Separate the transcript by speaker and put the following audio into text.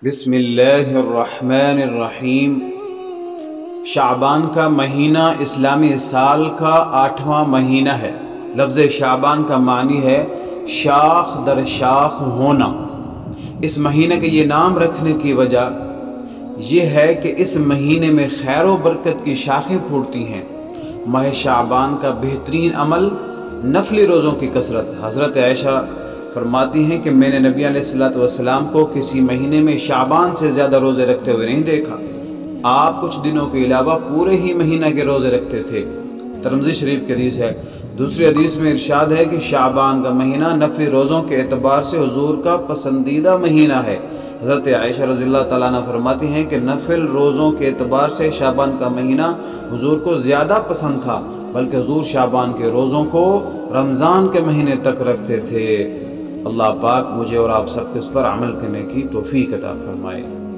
Speaker 1: بسم اللہ الرحمن الرحیم۔ شعبان کا مہینہ اسلامی سال کا 8واں مہینہ ہے۔ لفظ شعبان کا معنی ہے شاخ در شاخ ہونا۔ اس مہینے کے یہ نام رکھنے کی وجہ یہ ہے کہ اس مہینے میں خیر و برکت کی شاخیں پھوٹتی ہیں۔ ماہ شعبان کا بہترین عمل نفلی روزوں کی کثرت۔ حضرت عائشہ فرماتی ہیں کہ میں نے نبی علیہ السلام کو کسی مہینے میں شعبان سے زیادہ روزے رکھتے ہوئے نہیں دیکھا۔ آپ کچھ دنوں کے علاوہ پورے ہی مہینہ کے روزے رکھتے تھے۔ ترمذی شریف کی حدیث ہے۔ دوسری حدیث میں ارشاد ہے کہ شعبان کا مہینہ نفلی روزوں کے اعتبار سے حضور کا پسندیدہ مہینہ ہے۔ حضرت عائشہ رضی اللہ تعالیٰ عنہ فرماتی ہیں کہ نفل روزوں کے اعتبار سے شعبان کا مہینہ حضور کو زیادہ پسند تھا، بلکہ حضور شعبان کے روزوں کو رمضان کے مہینے تک رکھتے تھے۔ اللہ پاک مجھے اور آپ سب کو اس پر عمل کرنے کی توفیق عطا فرمائے۔